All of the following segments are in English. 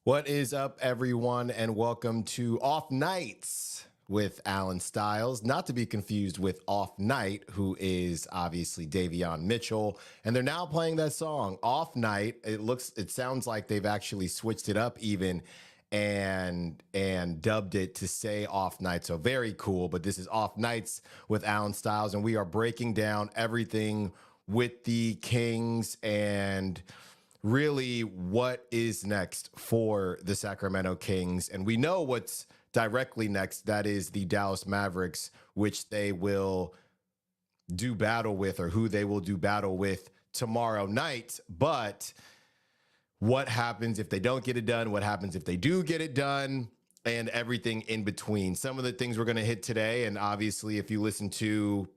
What is up, everyone, and welcome to Off Nights with Allen Stiles, not to be confused with Off Night, who is obviously Davion Mitchell, and they're now playing that song Off Night. It sounds like they've actually switched it up even and dubbed it to say Off Night. So very cool. But this is Off Nights with Allen Stiles, and we are breaking down everything with the Kings and really what is next for the Sacramento Kings. And we know what's directly next. That is the Dallas Mavericks, which they will do battle with, or who they will do battle with tomorrow night. But what happens if they don't get it done? What happens if they do get it done? And everything in between. Some of the things we're going to hit today. And obviously, if you listen to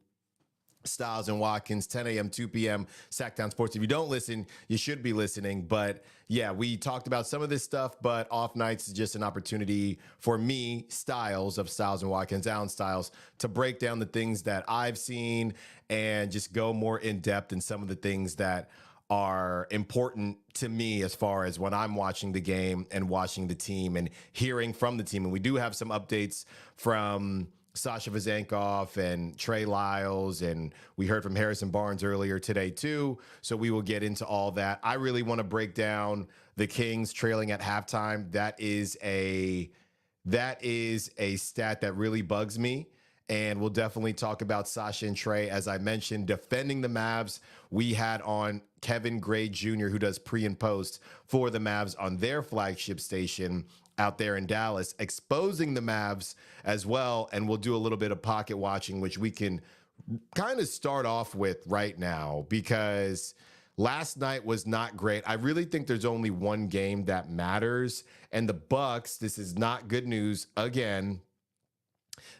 Styles and Watkins, 10 a.m., 2 p.m., Sactown Sports. If you don't listen, you should be listening. But yeah, we talked about some of this stuff, but Off Nights is just an opportunity for me, Styles of Styles and Watkins, Allen Styles, to break down the things that I've seen and just go more in depth in some of the things that are important to me as far as when I'm watching the game and watching the team and hearing from the team. And we do have some updates from Sasha Vezenkov and Trey Lyles, and we heard from Harrison Barnes earlier today too. So we will get into all that. I really want to break down the Kings trailing at halftime. That is a stat that really bugs me. And we'll definitely talk about Sasha and Trey. As I mentioned, defending the Mavs, we had on Kevin Gray Jr., who does pre and post for the Mavs on their flagship station out there in Dallas, exposing the Mavs as well. And we'll do a little bit of pocket watching, which we can kind of start off with right now, because last night was not great. I really think there's only one game that matters. And the Bucks, this is not good news again.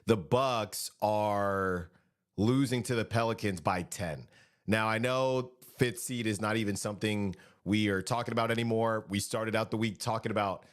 The Bucks are losing to the Pelicans by 10. Now, I know fifth seed is not even something we are talking about anymore. We started out the week talking about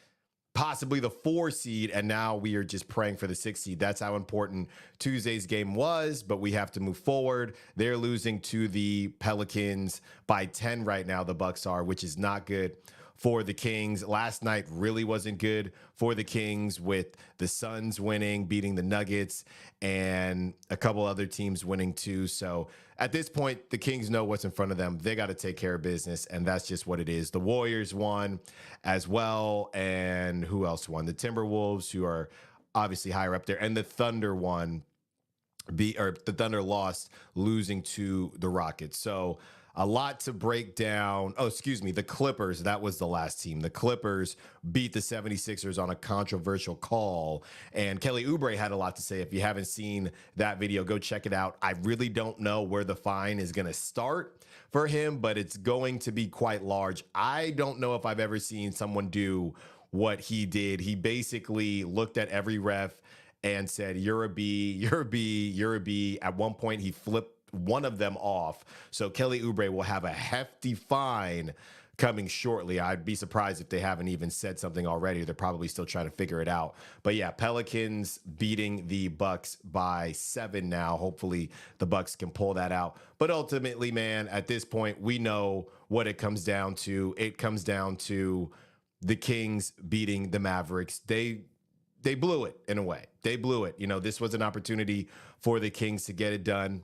possibly the 4 seed, and now we are just praying for the 6 seed. That's how important Tuesday's game was, but we have to move forward. They're losing to the Pelicans by 10 right now, the Bucks are, which is not good for the Kings. Last night really wasn't good for the Kings, with the Suns winning, beating the Nuggets, and a couple other teams winning too. So at this point, the Kings know what's in front of them. They got to take care of business, and that's just what it is. The Warriors won as well, and who else won? The Timberwolves, who are obviously higher up there, and the Thunder won. The Thunder lost, losing to the Rockets. So a lot to break down. Oh, excuse me. The Clippers, that was the last team. The Clippers beat the 76ers on a controversial call. And Kelly Oubre had a lot to say. If you haven't seen that video, go check it out. I really don't know where the fine is going to start for him, but it's going to be quite large. I don't know if I've ever seen someone do what he did. He basically looked at every ref and said, "You're a B, you're a B, you're a B." At one point, he flipped one of them off. So Kelly Oubre will have a hefty fine coming shortly. I'd be surprised if they haven't even said something already. They're probably still trying to figure it out. But yeah, Pelicans beating the Bucks by 7 now. Hopefully the Bucks can pull that out. But ultimately, man, at this point, we know what it comes down to. It comes down to the Kings beating the Mavericks. They blew it in a way. They blew it. You know, this was an opportunity for the Kings to get it done.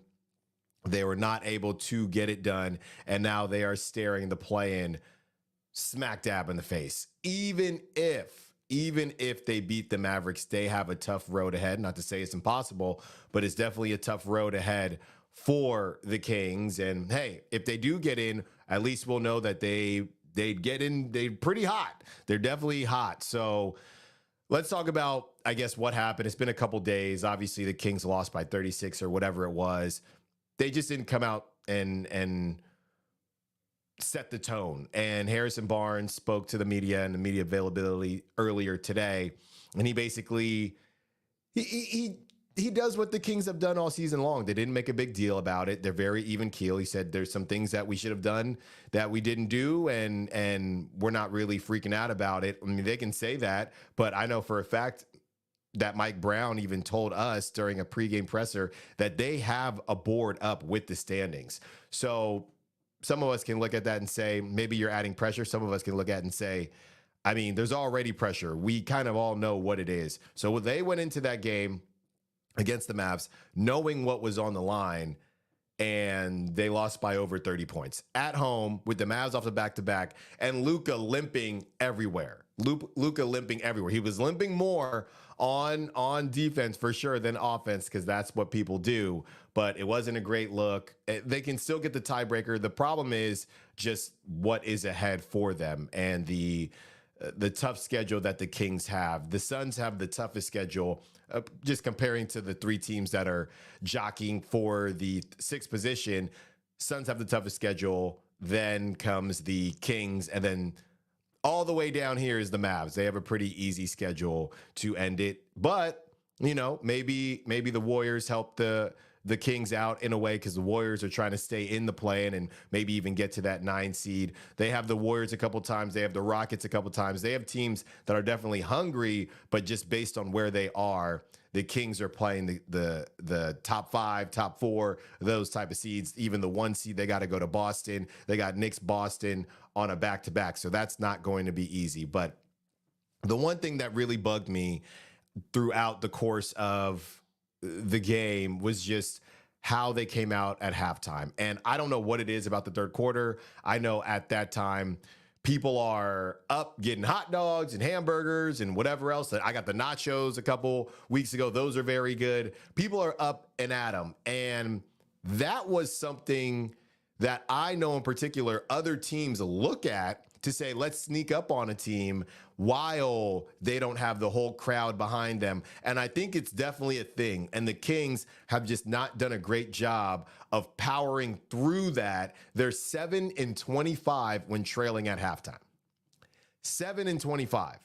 They were not able to get it done, and now they are staring the play-in smack dab in the face. Even if they beat the Mavericks, they have a tough road ahead. Not to say it's impossible, but it's definitely a tough road ahead for the Kings. And hey, if they do get in, at least we'll know that they'd get in. They're pretty hot. They're definitely hot. So let's talk about, I guess, what happened. It's been a couple days. Obviously, the Kings lost by 36 or whatever it was. They just didn't come out and set the tone. And Harrison Barnes spoke to the media and the media availability earlier today, and he basically he does what the Kings have done all season long. They didn't make a big deal about it. They're very even keel. He said there's some things that we should have done that we didn't do, and we're not really freaking out about it. I mean, they can say that, but I know for a fact that Mike Brown even told us during a pregame presser that they have a board up with the standings. So some of us can look at that and say, maybe you're adding pressure. Some of us can look at it and say, I mean, there's already pressure. We kind of all know what it is. So they went into that game against the Mavs knowing what was on the line, and they lost by over 30 points at home with the Mavs off the back-to-back and Luka limping everywhere. Luka limping everywhere. He was limping more on defense for sure than offense, because that's what people do, but it wasn't a great look. They can still get the tiebreaker. The problem is just what is ahead for them and the tough schedule that the Kings have. The Suns have the toughest schedule, just comparing to the three teams that are jockeying for the sixth position. Suns have the toughest schedule. Then comes the Kings, and then all the way down here is the Mavs. They have a pretty easy schedule to end it. But, you know, maybe the Warriors help the Kings out in a way, because the Warriors are trying to stay in the play-in and maybe even get to that 9 seed. They have the Warriors a couple times. They have the Rockets a couple times. They have teams that are definitely hungry, but just based on where they are, the Kings are playing the top 5, top 4, those type of seeds. Even the 1 seed, they got to go to Boston. They got Knicks, Boston on a back-to-back. So that's not going to be easy. But the one thing that really bugged me throughout the course of the game was just how they came out at halftime. And I don't know what it is about the third quarter. I know at that time, people are up getting hot dogs and hamburgers and whatever else. I got the nachos a couple weeks ago. Those are very good. People are up and at them. And that was something that I know in particular other teams look at to say, let's sneak up on a team while they don't have the whole crowd behind them. And I think it's definitely a thing. And the Kings have just not done a great job of powering through that. They're 7-25 when trailing at halftime. 7-25.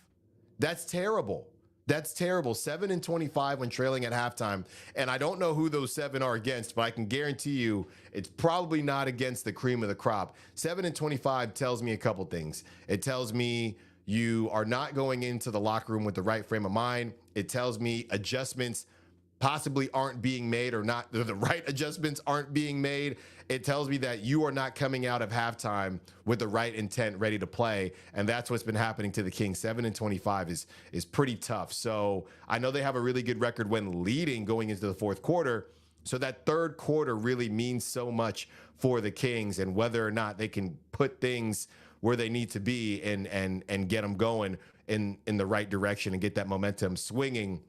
That's terrible. That's terrible. 7-25 when trailing at halftime. And I don't know who those 7 are against, but I can guarantee you it's probably not against the cream of the crop. 7-25 tells me a couple things. It tells me you are not going into the locker room with the right frame of mind. It tells me adjustments possibly aren't being made, or not the right adjustments aren't being made. It tells me that you are not coming out of halftime with the right intent, ready to play. And that's what's been happening to the Kings. 7-25 is pretty tough. So I know they have a really good record when leading going into the fourth quarter. So that third quarter really means so much for the Kings, and whether or not they can put things where they need to be and get them going in the right direction and get that momentum swinging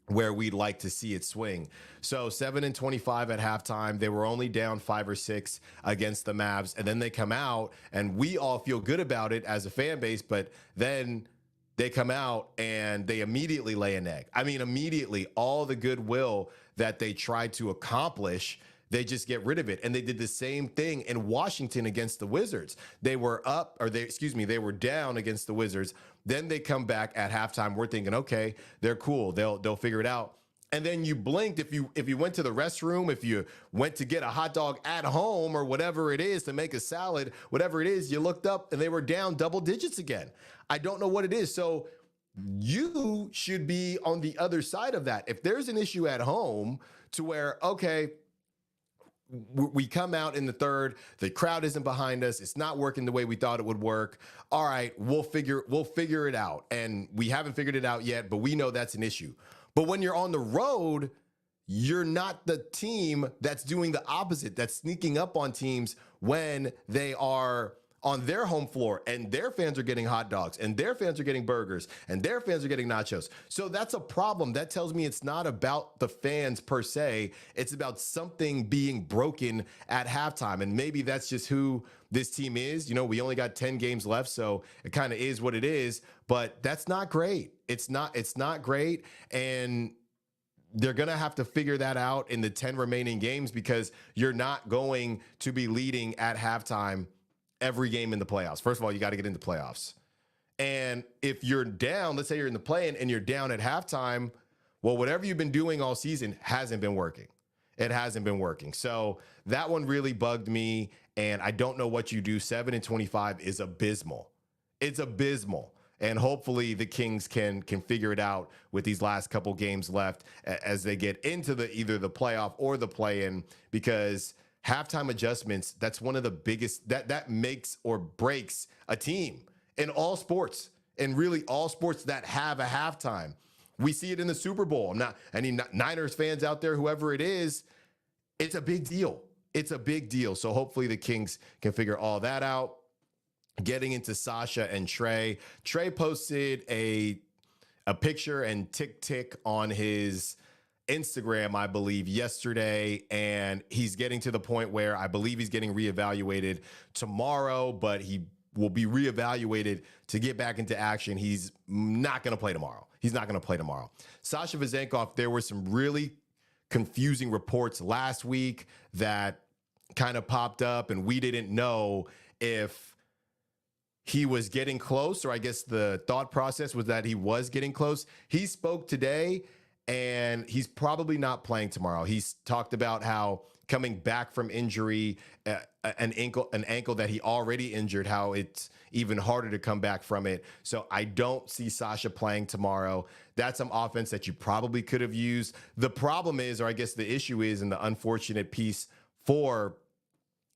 where we'd like to see it swing. So 7-25 at halftime. They were only down 5 or 6 against the Mavs. And then they come out and we all feel good about it as a fan base, but then they come out and they immediately lay an egg. I mean, immediately, all the goodwill that they tried to accomplish, they just get rid of it. And they did the same thing in Washington against the Wizards. They were up, or they were down against the Wizards. Then they come back at halftime. We're thinking, okay, they're cool. They'll figure it out. And then you blinked. If you went to the restroom, if you went to get a hot dog at home or whatever it is to make a salad, whatever it is, you looked up and they were down double digits again. I don't know what it is. So you should be on the other side of that. If there's an issue at home to where, okay, we come out in the third, the crowd isn't behind us, it's not working the way we thought it would work. All right, we'll figure it out. And we haven't figured it out yet, but we know that's an issue. But when you're on the road, you're not the team that's doing the opposite, that's sneaking up on teams when they are on their home floor and their fans are getting hot dogs and their fans are getting burgers and their fans are getting nachos. So that's a problem. That tells me it's not about the fans per se. It's about something being broken at halftime. And maybe that's just who this team is. You know, we only got 10 games left, so it kind of is what it is, but that's not great. It's not great. And they're going to have to figure that out in the 10 remaining games, because you're not going to be leading at halftime every game in the playoffs. First of all, you got to get into playoffs. And if you're down, let's say you're in the play-in and you're down at halftime, well, whatever you've been doing all season hasn't been working. It hasn't been working. So that one really bugged me, and I don't know what you do. 7-25 is abysmal. It's abysmal. And hopefully the Kings can figure it out with these last couple games left as they get into either the playoff or the play-in, because halftime adjustments, that's one of the biggest, that makes or breaks a team in all sports. in really all sports that have a halftime. We see it in the Super Bowl. I'm not any Niners fans out there, whoever it is, it's a big deal. It's a big deal. So hopefully the Kings can figure all that out. Getting into Sasha and Trey. Trey posted a picture and tick on his Instagram, I believe, yesterday, and he's getting to the point where I believe he's getting reevaluated tomorrow, but he will be reevaluated to get back into action. He's not going to play tomorrow. Sasha Vezenkov, there were some really confusing reports last week that kind of popped up, and we didn't know if he was getting close, or I guess the thought process was that he was getting close. He spoke today, and he's probably not playing tomorrow. He's talked about how coming back from injury, an ankle that he already injured, how it's even harder to come back from it. So I don't see Sasha playing tomorrow. That's some offense that you probably could have used. The problem is, or I guess the issue is, and the unfortunate piece for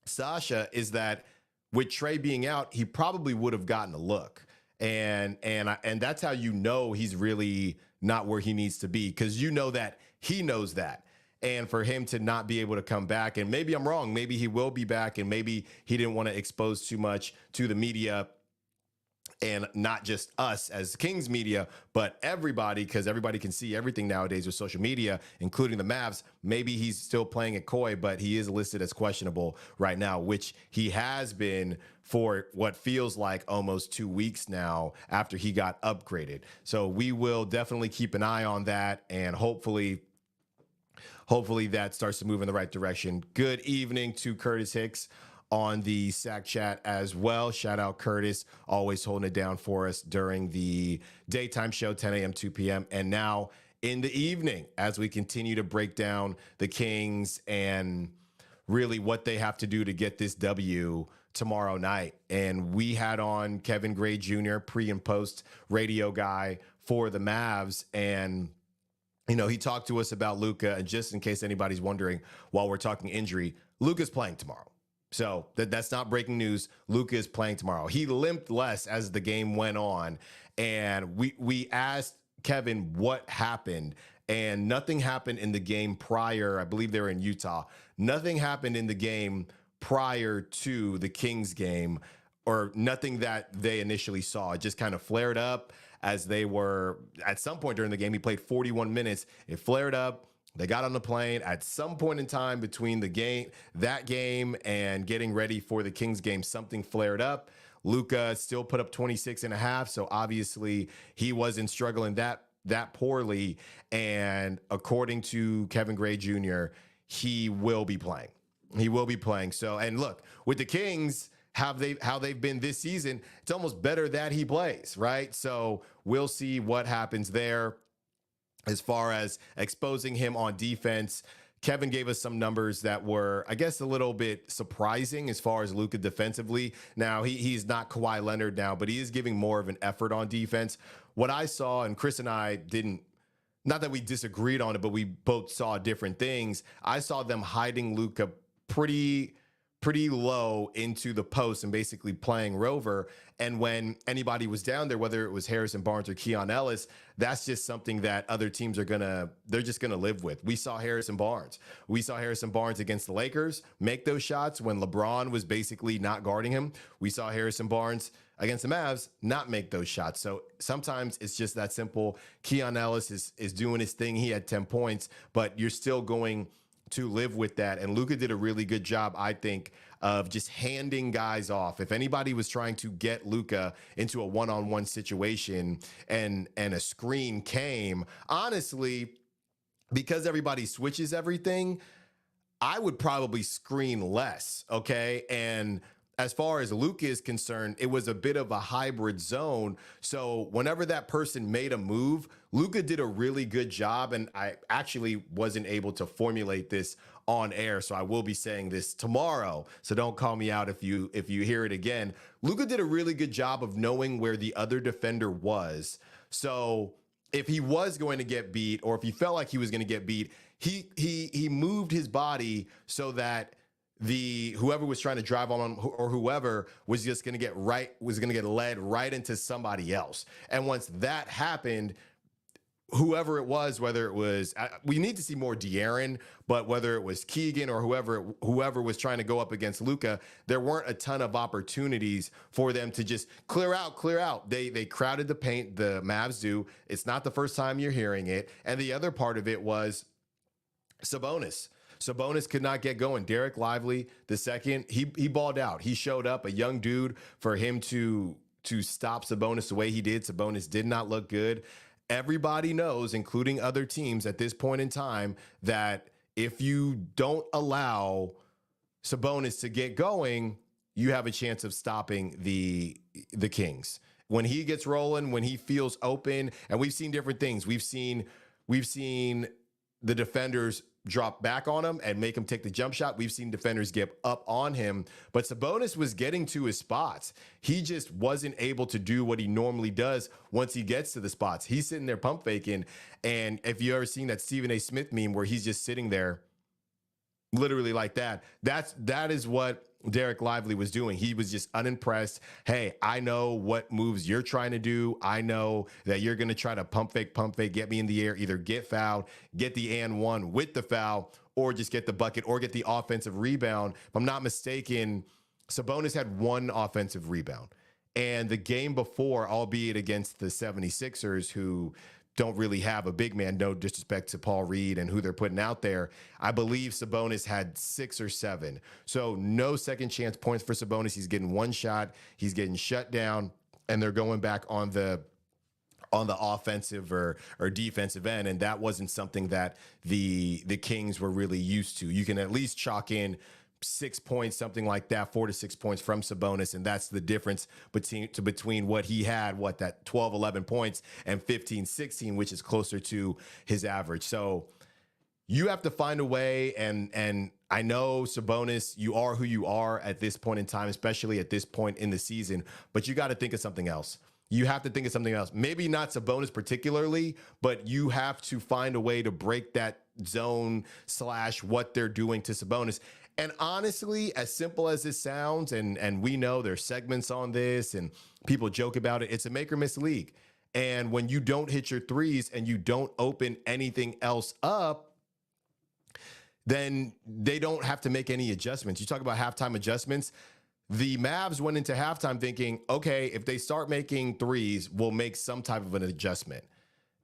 Sasha is that with Trey being out, he probably would have gotten a look. And that's how you know he's really not where he needs to be, because you know that he knows that. And for him to not be able to come back, and maybe I'm wrong, maybe he will be back, and maybe he didn't want to expose too much to the media, and not just us as Kings media, but everybody, because everybody can see everything nowadays with social media, including the Mavs. Maybe he's still playing at Coy, but he is listed as questionable right now, which he has been for what feels like almost 2 weeks now after he got upgraded. So we will definitely keep an eye on that, and hopefully that starts to move in the right direction. Good evening to Curtis Hicks on the Sac Chat as well. Shout out Curtis, always holding it down for us during the daytime show, 10 a.m., 2 p.m. And now in the evening, as we continue to break down the Kings and really what they have to do to get this W tomorrow night. And we had on Kevin Gray Jr., pre and post radio guy for the Mavs, and he talked to us about Luka, and just in case anybody's wondering, while we're talking injury, Luka's playing tomorrow. So that's not breaking news. Luka is playing tomorrow. He limped less as the game went on, and we asked Kevin what happened, and nothing happened in the game prior. I believe they were in Utah. Nothing happened in the game prior to the Kings game, or nothing that they initially saw. It just kind of flared up as they were at some point during the game. He played 41 minutes. It flared up. They got on the plane at some point in time between that game and getting ready for the Kings game. Something flared up. Luka still put up 26 and a half. So obviously he wasn't struggling that poorly. And according to Kevin Gray Jr., he will be playing. So, and look, with the Kings, how they've been this season, it's almost better that he plays, right? So we'll see what happens there. As far as exposing him on defense, Kevin gave us some numbers that were, I guess, a little bit surprising as far as Luka defensively. Now, he's not Kawhi Leonard now, but he is giving more of an effort on defense. What I saw, and Chris and I not that we disagreed on it, but we both saw different things. I saw them hiding Luka pretty low into the post and basically playing rover. And when anybody was down there, whether it was Harrison Barnes or Keon Ellis, that's just something that other teams they're just going to live with. We saw Harrison Barnes against the Lakers make those shots when LeBron was basically not guarding him. We saw Harrison Barnes against the Mavs not make those shots. So sometimes it's just that simple. Keon Ellis is doing his thing. He had 10 points, but you're still going to live with that. And Luka did a really good job, I think, of just handing guys off. If anybody was trying to get Luka into a one-on-one situation and a screen came, honestly, because everybody switches everything, I would probably screen less, okay? And as far as Luka is concerned, it was a bit of a hybrid zone. So whenever that person made a move, Luka did a really good job. And I actually wasn't able to formulate this on air, so I will be saying this tomorrow. So don't call me out if you hear it again. Luka did a really good job of knowing where the other defender was. So if he was going to get beat, or if he felt like he was going to get beat, he moved his body so that whoever was trying to drive on or whoever was just going to get led right into somebody else. And once that happened, whoever it was, whether it was, we need to see more De'Aaron, but whether it was Keegan or whoever was trying to go up against Luka, there weren't a ton of opportunities for them to just clear out. They crowded the paint, the Mavs do. It's not the first time you're hearing it. And the other part of it was Sabonis. Sabonis could not get going. Derek Lively, the second, he balled out. He showed up, a young dude, for him to stop Sabonis the way he did. Sabonis did not look good. Everybody knows, including other teams at this point in time, that if you don't allow Sabonis to get going, you have a chance of stopping the Kings. When he gets rolling, when he feels open, and we've seen different things. We've seen the defenders drop back on him and make him take the jump shot. We've seen defenders get up on him, but Sabonis was getting to his spots. He just wasn't able to do what he normally does once he gets to the spots. He's sitting there pump faking. And if you ever seen that Stephen A. Smith meme where he's just sitting there literally like that, that is what Derek Lively was doing. He was just unimpressed. Hey, I know what moves you're trying to do. I know that you're going to try to pump fake, get me in the air, either get fouled, get the and one with the foul, or just get the bucket or get the offensive rebound. If I'm not mistaken, Sabonis had one offensive rebound. And the game before, albeit against the 76ers, who don't really have a big man, no disrespect to Paul Reed and who they're putting out there, I believe Sabonis had 6 or 7. So no second chance points for Sabonis. He's getting one shot. He's getting shut down, and they're going back on the offensive or defensive end. And that wasn't something that the Kings were really used to. You can at least chalk in 6 points, something like that, 4 to 6 points from Sabonis. And that's the difference between what he had, that 12, 11 points and 15, 16, which is closer to his average. So you have to find a way. And I know Sabonis, you are who you are at this point in time, especially at this point in the season, but you got to think of something else. You have to think of something else. Maybe not Sabonis particularly, but you have to find a way to break that zone / what they're doing to Sabonis. And honestly, as simple as this sounds, and we know there's segments on this and people joke about it, it's a make or miss league. And when you don't hit your threes and you don't open anything else up, then they don't have to make any adjustments. You talk about halftime adjustments. The Mavs went into halftime thinking, okay, if they start making threes, we'll make some type of an adjustment.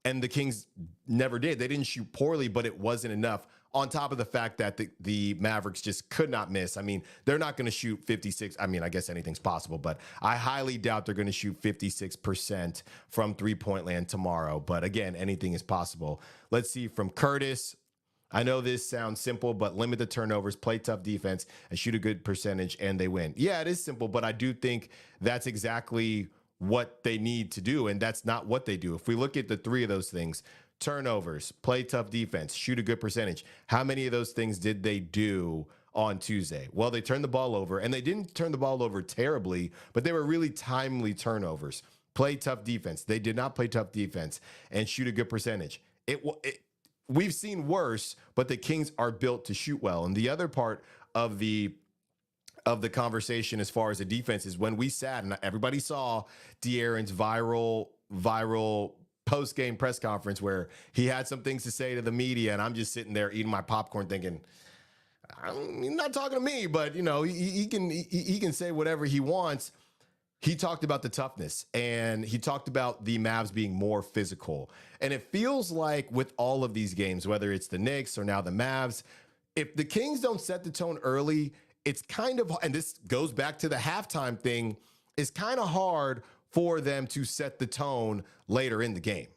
And the Kings never did. They didn't shoot poorly, but it wasn't enough. On top of the fact that the Mavericks just could not miss. I mean, they're not going to shoot 56. I mean, I guess anything's possible, but I highly doubt they're going to shoot 56% from three-point land tomorrow. But again, anything is possible. Let's see from Curtis. I know this sounds simple, but limit the turnovers, play tough defense, and shoot a good percentage, and they win. Yeah, it is simple, but I do think that's exactly what they need to do, and that's not what they do. If we look at the three of those things, turnovers, play tough defense, shoot a good percentage, how many of those things did they do on Tuesday? Well, they turned the ball over, and they didn't turn the ball over terribly, but they were really timely turnovers. Play tough defense. They did not play tough defense and shoot a good percentage. We've seen worse, but the Kings are built to shoot well. And the other part of the conversation as far as the defense is when we sat and everybody saw De'Aaron's viral post-game press conference where he had some things to say to the media, and I'm just sitting there eating my popcorn thinking, he's not talking to me, but he can say whatever he wants. He talked about the toughness, and he talked about the Mavs being more physical. And it feels like with all of these games, whether it's the Knicks or now the Mavs, if the Kings don't set the tone early, it's kind of, and this goes back to the halftime thing, it's kind of hard for them to set the tone later in the game,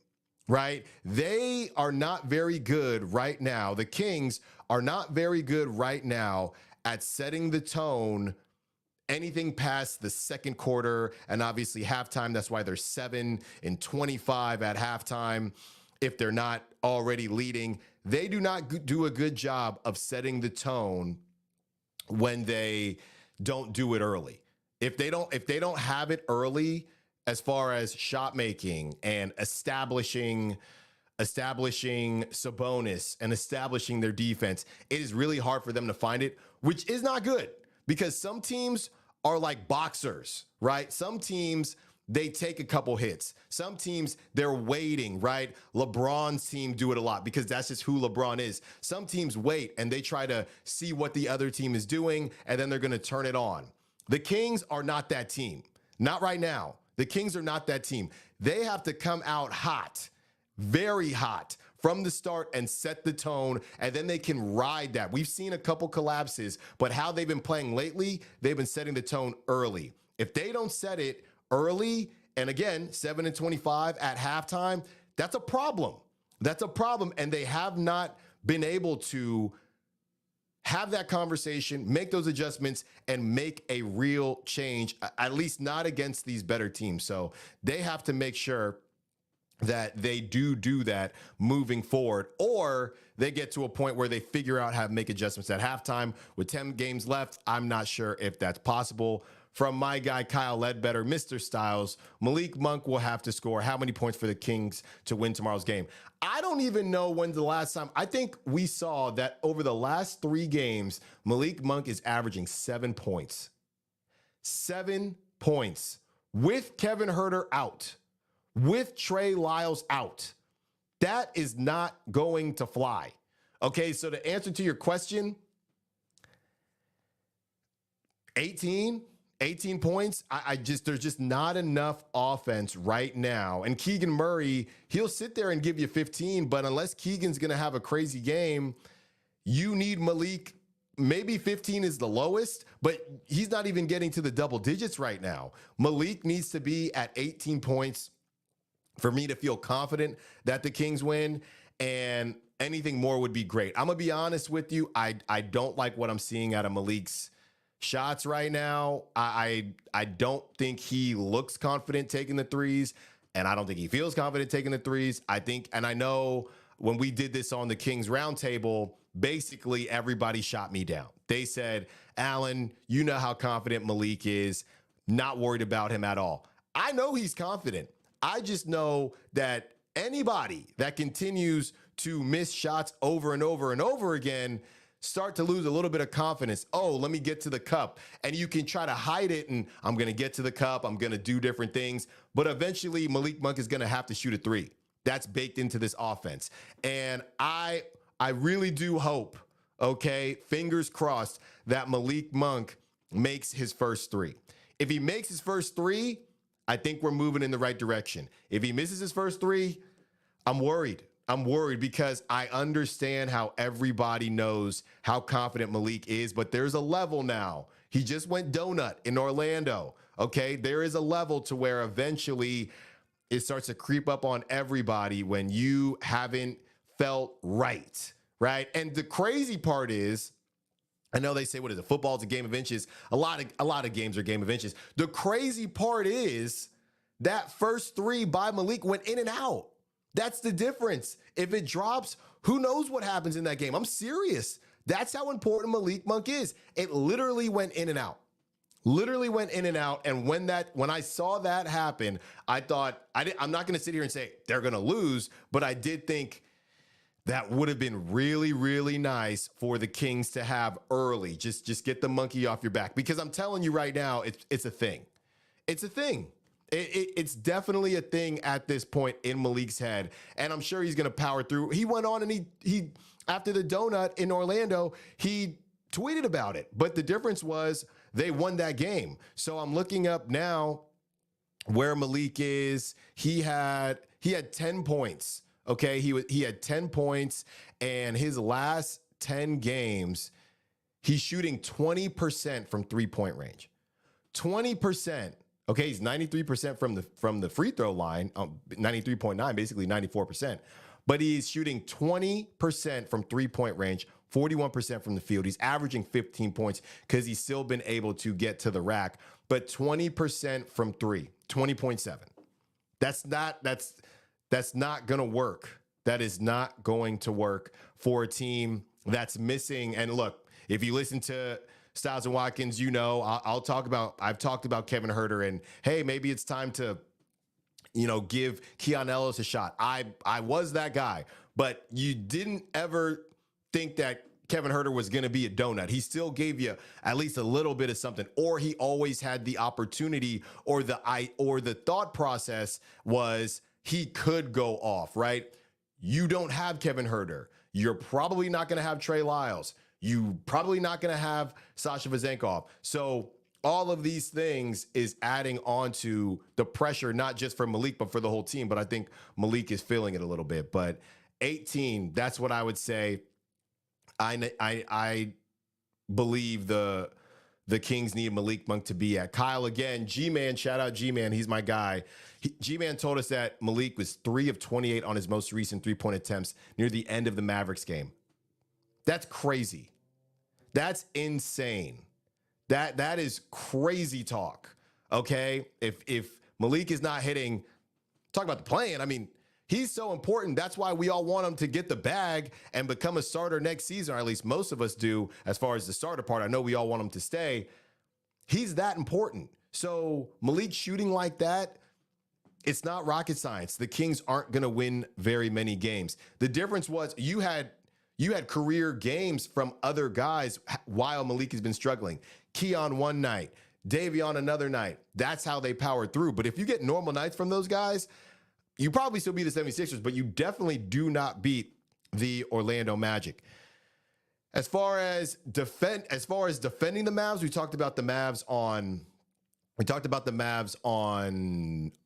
right? They are not very good right now. The Kings are not very good right now at setting the tone anything past the second quarter and obviously halftime. That's why they're 7-25 at halftime. If they're not already leading, they do not do a good job of setting the tone when they don't do it early. If they don't have it early as far as shot making and establishing Sabonis and establishing their defense, it is really hard for them to find it, which is not good because some teams are like boxers, right? Some teams, they take a couple hits. Some teams, they're waiting, right? LeBron's team do it a lot because that's just who LeBron is. Some teams wait and they try to see what the other team is doing, and then they're going to turn it on. The Kings are not that team. Not right now. The Kings are not that team. They have to come out hot, very hot from the start and set the tone, and then they can ride that. We've seen a couple collapses, but how they've been playing lately, they've been setting the tone early. If they don't set it early, and again, 7-25 at halftime, that's a problem. That's a problem, and they have not been able to have that conversation, make those adjustments, and make a real change, at least not against these better teams. So they have to make sure that they do that moving forward, or they get to a point where they figure out how to make adjustments at halftime. With 10 games left, I'm not sure if that's possible. From my guy, Kyle Ledbetter, Mr. Stiles, Malik Monk will have to score how many points for the Kings to win tomorrow's game? I don't even know when's the last time. I think we saw that over the last 3 games, Malik Monk is averaging 7 points. 7 points with Kevin Huerter out, with Trey Lyles out. That is not going to fly. Okay, so the answer to your question, 18 points. There's just not enough offense right now. And Keegan Murray, he'll sit there and give you 15, but unless Keegan's going to have a crazy game, you need Malik. Maybe 15 is the lowest, but he's not even getting to the double digits right now. Malik needs to be at 18 points for me to feel confident that the Kings win, and anything more would be great. I'm going to be honest with you. I don't like what I'm seeing out of Malik's shots right now. I don't think he looks confident taking the threes, and I don't think he feels confident taking the threes. I think, and I know when we did this on the Kings Roundtable, basically everybody shot me down. They said, Allen, you know how confident Malik is, not worried about him at all. I know he's confident. I just know that anybody that continues to miss shots over and over and over again start to lose a little bit of confidence. Oh, let me get to the cup. And you can try to hide it, and I'm going to get to the cup. I'm going to do different things. But eventually, Malik Monk is going to have to shoot a 3. That's baked into this offense. And I really do hope, okay, fingers crossed, that Malik Monk makes his first 3. If he makes his first 3, I think we're moving in the right direction. If he misses his first 3, I'm worried. I'm worried because I understand how everybody knows how confident Malik is, but there's a level now. He just went donut in Orlando, okay? There is a level to where eventually it starts to creep up on everybody when you haven't felt right? And the crazy part is, I know they say, what is it? Football's a game of inches. A lot of games are game of inches. The crazy part is that first 3 by Malik went in and out. That's the difference. If it drops, who knows what happens in that game? I'm serious. That's how important Malik Monk is. It literally went in and out. Literally went in and out. And when I saw that happen, I thought, I'm not going to sit here and say they're going to lose, but I did think that would have been really, really nice for the Kings to have early. Just get the monkey off your back. Because I'm telling you right now, it's a thing. It's a thing. It's definitely a thing at this point in Malik's head. And I'm sure he's going to power through. He went on and he after the donut in Orlando, he tweeted about it. But the difference was they won that game. So I'm looking up now where Malik is. He had 10 points. Okay, he had 10 points, and his last 10 games, he's shooting 20% from 3-point range. 20%. Okay, he's 93% from the free throw line, 93.9, basically 94%. But he's shooting 20% from 3-point range, 41% from the field. He's averaging 15 points because he's still been able to get to the rack. But 20% from 3, 20.7. That's not going to work. That is not going to work for a team that's missing. And look, if you listen to Stiles and Watkins, you know, I've talked about Kevin Huerter, and hey, maybe it's time to, give Keon Ellis a shot. I was that guy, but you didn't ever think that Kevin Huerter was going to be a donut. He still gave you at least a little bit of something, or he always had the opportunity, or the thought process was he could go off, right? You don't have Kevin Huerter. You're probably not going to have Trey Lyles. You probably not going to have Sasha Vezenkov. So all of these things is adding on to the pressure, not just for Malik, but for the whole team. But I think Malik is feeling it a little bit. But 18, that's what I would say. I believe the Kings need Malik Monk to be at. Kyle, again, Gman, shout out Gman. He's my guy. Gman told us that Malik was 3 of 28 on his most recent three-point attempts near the end of the Mavericks game. That's crazy. That's insane. That is crazy talk. Okay? If Malik is not hitting, talk about the plan. I mean, he's so important. That's why we all want him to get the bag and become a starter next season, or at least most of us do, as far as the starter part. I know we all want him to stay. He's that important. So Malik shooting like that, it's not rocket science. The Kings aren't going to win very many games. The difference was you had career games from other guys while Malik has been struggling. Keon one night, Davion another night. That's how they powered through. But if you get normal nights from those guys, you probably still beat the 76ers, but you definitely do not beat the Orlando Magic. As far as defending the Mavs, we talked about the Mavs on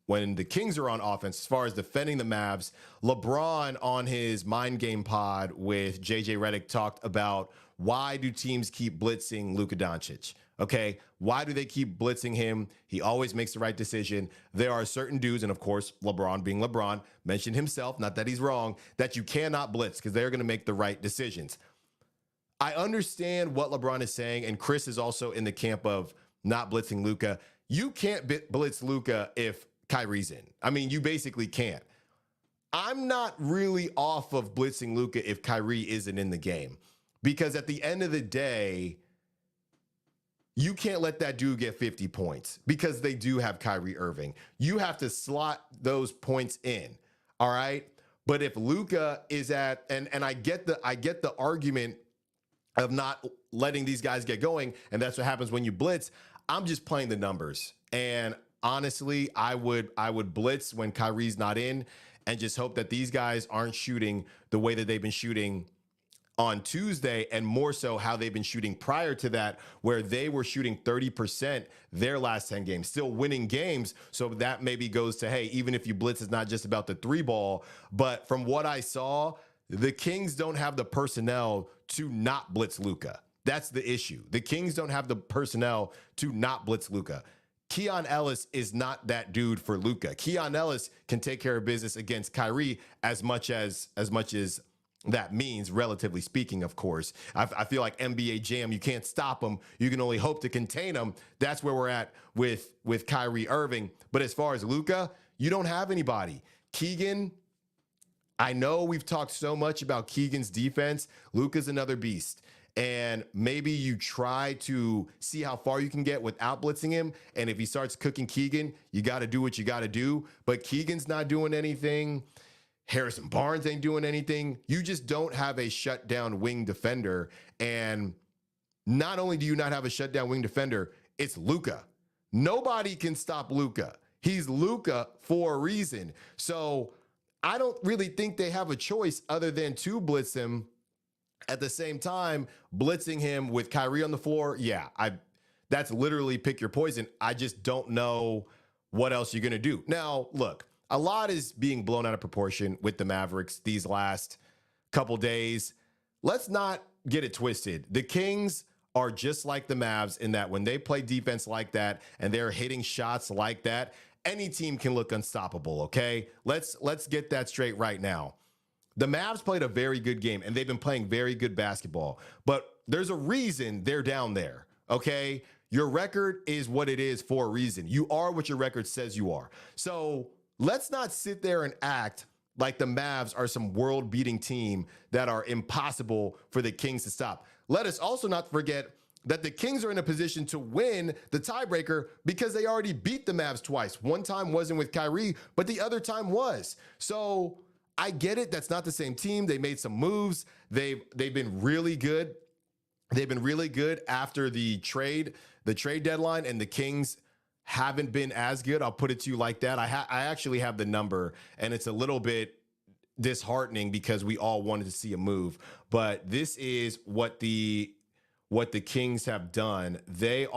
when the Kings are on offense. As far as defending the Mavs, LeBron on his Mind Game pod with JJ Redick talked about why do teams keep blitzing Luka Doncic? Okay, why do they keep blitzing him? He always makes the right decision. There are certain dudes, and of course, LeBron being LeBron, mentioned himself, not that he's wrong, that you cannot blitz because they're going to make the right decisions. I understand what LeBron is saying, and Chris is also in the camp of not blitzing Luka. You can't blitz Luka if Kyrie's in. I mean, you basically can't. I'm not really off of blitzing Luka if Kyrie isn't in the game, because at the end of the day, you can't let that dude get 50 points because they do have Kyrie Irving. You have to slot those points in. All right. But if Luka is at, and I get the argument of not letting these guys get going, and that's what happens when you blitz. I'm just playing the numbers. And honestly, I would blitz when Kyrie's not in and just hope that these guys aren't shooting the way that they've been shooting on Tuesday, and more so how they've been shooting prior to that, where they were shooting 30% their last 10 games, still winning games. So that maybe goes to, hey, even if you blitz, it's not just about the three ball. But from what I saw, the Kings don't have the personnel to not blitz Luka. That's the issue. The Kings don't have the personnel to not blitz Luka. Keon Ellis is not that dude for Luka. Keon Ellis can take care of business against Kyrie as much as that means, relatively speaking, of course. I feel like NBA Jam, you can't stop them. You can only hope to contain them. That's where we're at with Kyrie Irving. But as far as Luka, you don't have anybody. Keegan, I know we've talked so much about Keegan's defense. Luka's another beast. And maybe you try to see how far you can get without blitzing him. And if he starts cooking Keegan, you got to do what you got to do. But Keegan's not doing anything. Harrison Barnes ain't doing anything. You just don't have a shutdown wing defender. And not only do you not have a shutdown wing defender, it's Luka. Nobody can stop Luka. He's Luka for a reason. So I don't really think they have a choice other than to blitz him. At the same time, blitzing him with Kyrie on the floor, yeah, that's literally pick your poison. I just don't know what else you're going to do. Now, look, a lot is being blown out of proportion with the Mavericks these last couple days. Let's not get it twisted. The Kings are just like the Mavs in that when they play defense like that and they're hitting shots like that, any team can look unstoppable, okay? Let's get that straight right now. The Mavs played a very good game, and they've been playing very good basketball. But there's a reason they're down there, okay? Your record is what it is for a reason. You are what your record says you are. So let's not sit there and act like the Mavs are some world-beating team that are impossible for the Kings to stop. Let us also not forget that the Kings are in a position to win the tiebreaker because they already beat the Mavs twice. One time wasn't with Kyrie, but the other time was. So I get it. That's not the same team. They made some moves. They've been really good. They've been really good after the trade deadline, and the Kings haven't been as good. I'll put it to you like that. I actually have the number, and it's a little bit disheartening because we all wanted to see a move. But this is what the Kings have done. The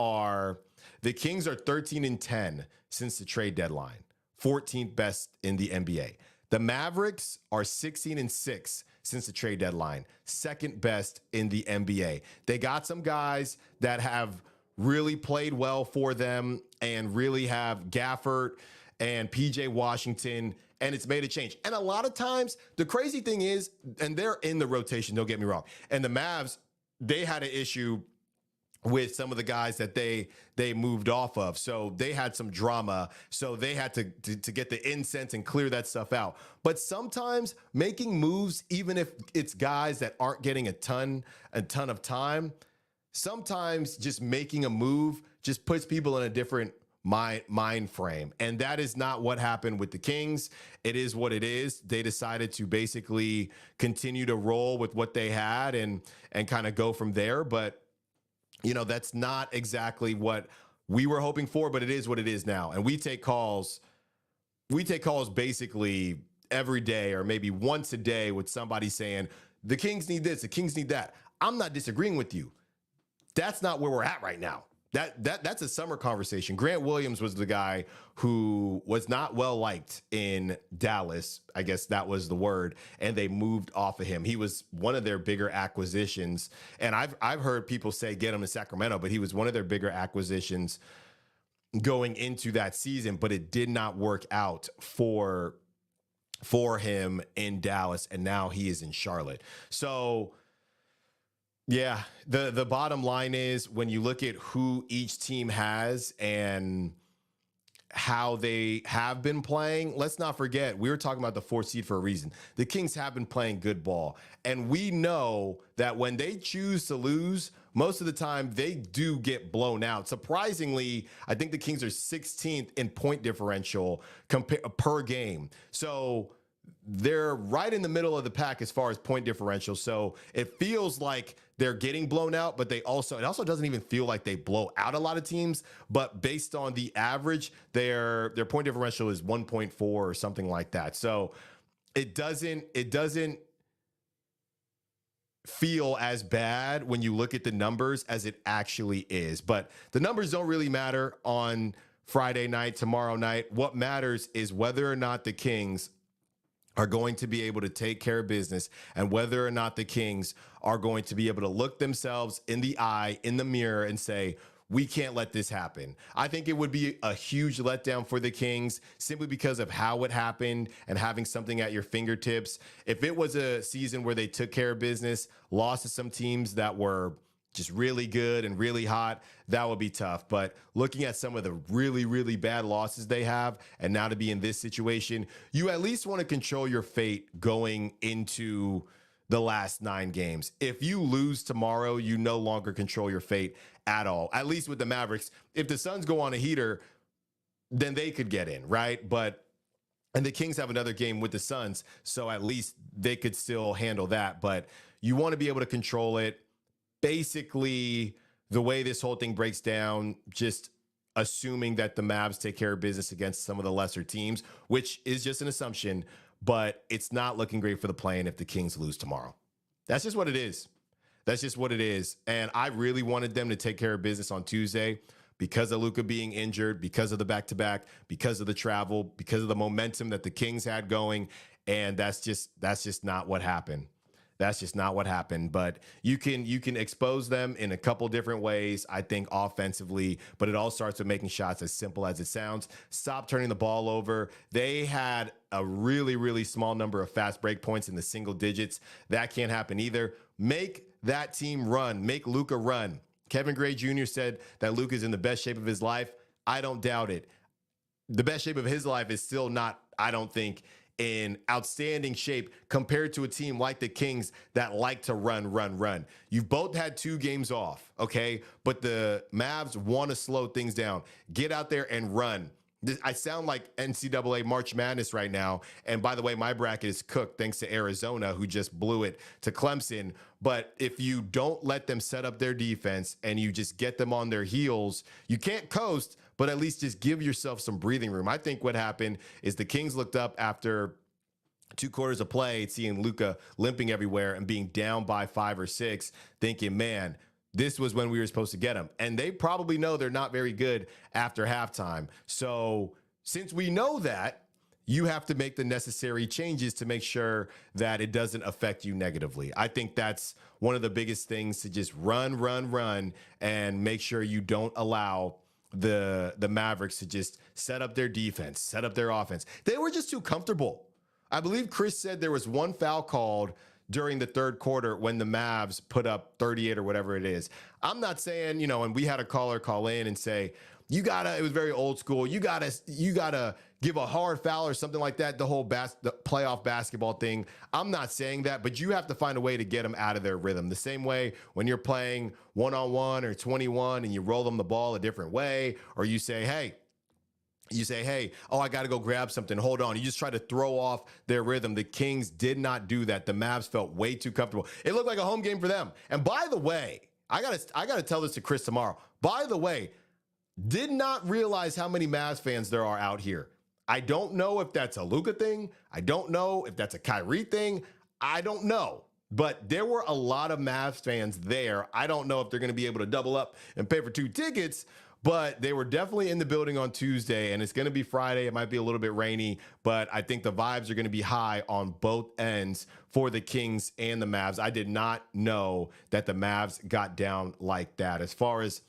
Kings are 13-10 since the trade deadline, 14th best in the NBA. The Mavericks are 16-6 since the trade deadline, second best in the NBA. They got some guys that have really played well for them and really have Gafford and PJ Washington, and it's made a change. And a lot of times, the crazy thing is, and they're in the rotation, don't get me wrong, and the Mavs, they had an issue with some of the guys that they moved off of. So they had some drama. So they had to get the incense and clear that stuff out. But sometimes making moves, even if it's guys that aren't getting a ton of time, sometimes just making a move just puts people in a different mind frame. And that is not what happened with the Kings. It is what it is. They decided to basically continue to roll with what they had and kind of go from there. But that's not exactly what we were hoping for, but it is what it is now. And we take calls basically every day or maybe once a day with somebody saying, the Kings need this, the Kings need that. I'm not disagreeing with you. That's not where we're at right now. That's a summer conversation. Grant Williams was the guy who was not well liked in Dallas. I guess that was the word. And they moved off of him. He was one of their bigger acquisitions. And I've heard people say get him to Sacramento, but he was one of their bigger acquisitions going into that season. But it did not work out for him in Dallas. And now he is in Charlotte. So yeah, the bottom line is when you look at who each team has and how they have been playing, let's not forget, we were talking about the 4th seed for a reason. The Kings have been playing good ball. And we know that when they choose to lose, most of the time they do get blown out. Surprisingly, I think the Kings are 16th in point differential per game. So they're right in the middle of the pack as far as point differential. So it feels like they're getting blown out, but it also doesn't even feel like they blow out a lot of teams. But based on the average, their point differential is 1.4 or something like that. So it doesn't feel as bad when you look at the numbers as it actually is. But the numbers don't really matter on Friday night, tomorrow night. What matters is whether or not the Kings are going to be able to take care of business and whether or not the Kings are going to be able to look themselves in the eye, in the mirror, and say, we can't let this happen. I think it would be a huge letdown for the Kings simply because of how it happened and having something at your fingertips. If it was a season where they took care of business, lost to some teams that were just really good and really hot, that would be tough. But looking at some of the really, really bad losses they have, and now to be in this situation, you at least want to control your fate going into the last 9 games. If you lose tomorrow, you no longer control your fate at all. At least with the Mavericks. If the Suns go on a heater, then they could get in, right? And the Kings have another game with the Suns, so at least they could still handle that. But you want to be able to control it. Basically, the way this whole thing breaks down, just assuming that the Mavs take care of business against some of the lesser teams, which is just an assumption, but it's not looking great for the play-in if the Kings lose tomorrow. That's just what it is. That's just what it is. And I really wanted them to take care of business on Tuesday because of Luka being injured, because of the back-to-back, because of the travel, because of the momentum that the Kings had going. And that's just not what happened. That's just not what happened. But you can expose them in a couple different ways, I think, offensively. But it all starts with making shots, as simple as it sounds. Stop turning the ball over. They had a really, really small number of fast break points in the single digits. That can't happen either. Make that team run. Make Luka run. Kevin Gray Jr. said that Luka is in the best shape of his life. I don't doubt it. The best shape of his life is still not, I don't think, in outstanding shape compared to a team like the Kings that like to run. You've both had 2 games off, okay? But the Mavs want to slow things down. Get out there and run. I sound like NCAA March Madness right now. And by the way, my bracket is cooked thanks to Arizona, who just blew it to Clemson. But if you don't let them set up their defense and you just get them on their heels, you can't coast, but at least just give yourself some breathing room. I think what happened is the Kings looked up after 2 quarters of play, seeing Luka limping everywhere and being down by 5 or 6, thinking, man, this was when we were supposed to get them. And they probably know they're not very good after halftime. So since we know that, you have to make the necessary changes to make sure that it doesn't affect you negatively. I think that's one of the biggest things, to just run, and make sure you don't allow the Mavericks to just set up their defense, set up their offense. They were just too comfortable. I believe Chris said there was one foul called during the third quarter when the Mavs put up 38 or whatever it is. I'm not saying, and we had a caller call in and say, it was very old school. You gotta give a hard foul or something like that. The whole the playoff basketball thing. I'm not saying that, but you have to find a way to get them out of their rhythm. The same way when you're playing 1-on-1 or 21 and you roll them the ball a different way, or you say, hey, oh, I got to go grab something. Hold on. You just try to throw off their rhythm. The Kings did not do that. The Mavs felt way too comfortable. It looked like a home game for them. And by the way, I gotta tell this to Chris tomorrow. By the way, did not realize how many Mavs fans there are out here. I don't know if that's a Luka thing. I don't know if that's a Kyrie thing. I don't know. But there were a lot of Mavs fans there. I don't know if they're going to be able to double up and pay for 2 tickets, but they were definitely in the building on Tuesday, and it's going to be Friday. It might be a little bit rainy, but I think the vibes are going to be high on both ends for the Kings and the Mavs. I did not know that the Mavs got down like that. As far as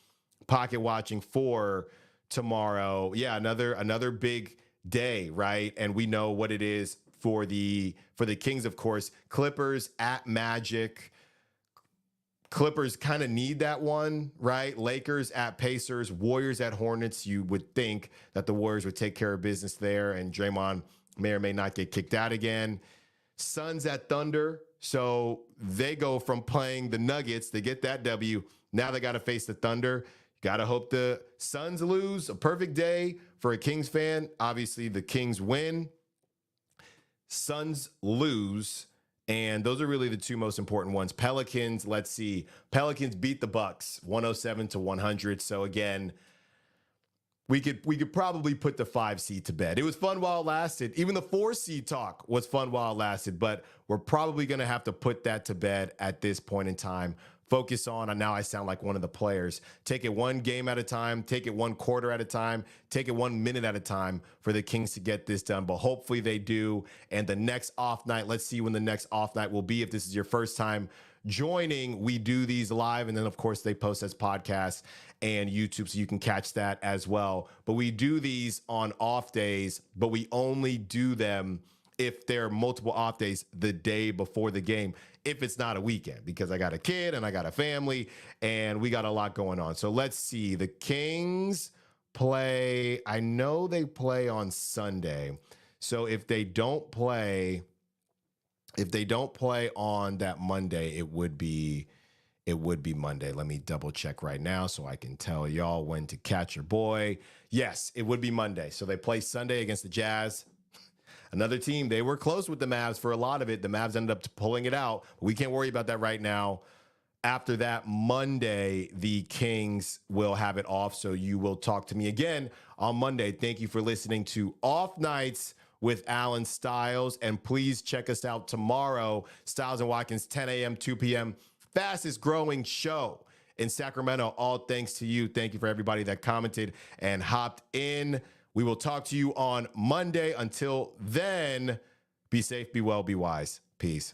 pocket watching for tomorrow, yeah, another big day, right? And we know what it is for the Kings, of course. Clippers at Magic. Clippers kind of need that one, right? Lakers at Pacers, Warriors at Hornets. You would think that the Warriors would take care of business there, and Draymond may or may not get kicked out again. Suns at Thunder. So they go from playing the Nuggets, they get that W. Now they got to face the Thunder. Got to hope the Suns lose. A perfect day for a Kings fan. Obviously, the Kings win. Suns lose. And those are really the 2 most important ones. Pelicans, let's see. Pelicans beat the Bucks 107-100. So again, we could probably put the 5 seed to bed. It was fun while it lasted. Even the 4 seed talk was fun while it lasted, but we're probably going to have to put that to bed at this point in time. Focus on, and now I sound like one of the players. Take it 1 game at a time. Take it 1 quarter at a time. Take it 1 minute at a time for the Kings to get this done. But hopefully they do. And the next off night, let's see when the next off night will be. If this is your first time joining, we do these live. And then, of course, they post as podcasts and YouTube, so you can catch that as well. But we do these on off days, but we only do them if there are multiple off days the day before the game, if it's not a weekend, because I got a kid and I got a family and we got a lot going on. So let's see. The Kings play, I know they play on Sunday. So if they don't play on that Monday, it would be Monday. Let me double check right now so I can tell y'all when to catch your boy. Yes, it would be Monday. So they play Sunday against the Jazz. Another team, they were close with the Mavs for a lot of it. The Mavs ended up pulling it out. We can't worry about that right now. After that, Monday, the Kings will have it off, so you will talk to me again on Monday. Thank you for listening to Off Nights with Allen Stiles, and please check us out tomorrow, Stiles and Watkins, 10 a.m., 2 p.m., fastest growing show in Sacramento. All thanks to you. Thank you for everybody that commented and hopped in. We will talk to you on Monday. Until then, be safe, be well, be wise. Peace.